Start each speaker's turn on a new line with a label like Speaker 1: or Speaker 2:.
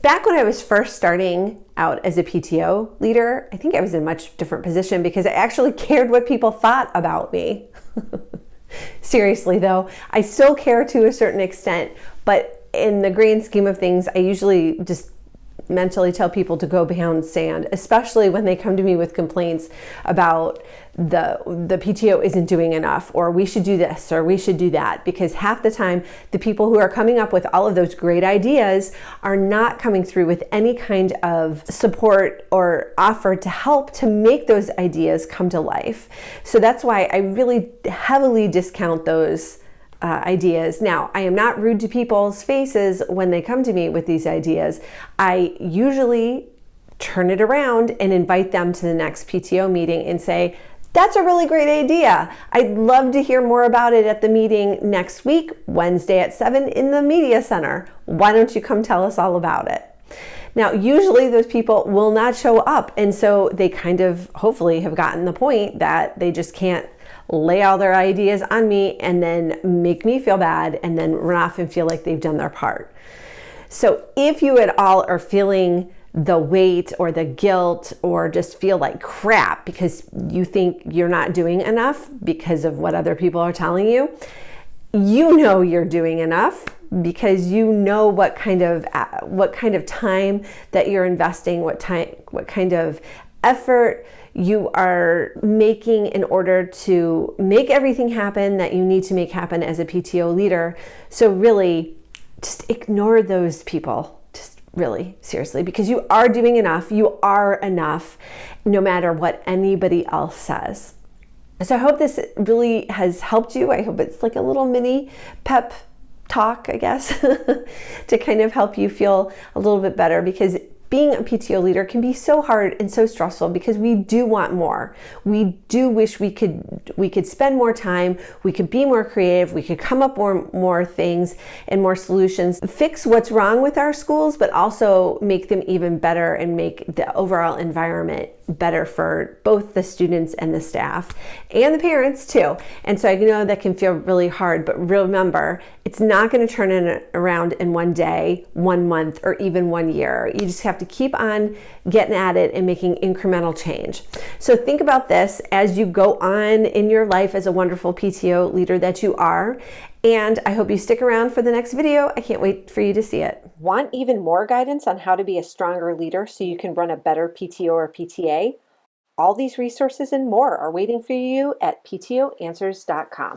Speaker 1: Back when I was first starting out as a PTO leader, I think I was in a much different position because I actually cared what people thought about me. Seriously though, I still care to a certain extent, but in the grand scheme of things, I usually just mentally tell people to go pound sand, especially when they come to me with complaints about the PTO isn't doing enough, or we should do this, or we should do that, because half the time the people who are coming up with all of those great ideas are not coming through with any kind of support or offer to help to make those ideas come to life. So that's why I really heavily discount those ideas. Now, I am not rude to people's faces when they come to me with these ideas. I usually turn it around and invite them to the next PTO meeting and say, that's a really great idea. I'd love to hear more about it at the meeting next week, Wednesday at 7 in the media center. Why don't you come tell us all about it? Now, usually those people will not show up. And so they kind of hopefully have gotten the point that they just can't lay all their ideas on me and then make me feel bad and then run off and feel like they've done their part. So if you at all are feeling the weight or the guilt or just feel like crap because you think you're not doing enough because of what other people are telling you, you know you're doing enough because you know what kind of time that you're investing, what kind of effort you are making in order to make everything happen that you need to make happen as a PTO leader. So really, just ignore those people. Just really, seriously, because you are doing enough. You are enough, no matter what anybody else says. So I hope this really has helped you. I hope it's like a little mini pep talk, I guess, to kind of help you feel a little bit better, because being a PTO leader can be so hard and so stressful because we do want more. We do wish we could spend more time, we could be more creative, we could come up with more things and more solutions, fix what's wrong with our schools, but also make them even better and make the overall environment better for both the students and the staff and the parents too. And so I know that can feel really hard, but remember, it's not going to turn around in one day, 1 month, or even 1 year. You just have to keep on getting at it and making incremental change. So think about this as you go on in your life as a wonderful PTO leader that you are. And I hope you stick around for the next video. I can't wait for you to see it. Want even more guidance on how to be a stronger leader so you can run a better PTO or PTA? All these resources and more are waiting for you at ptoanswers.com.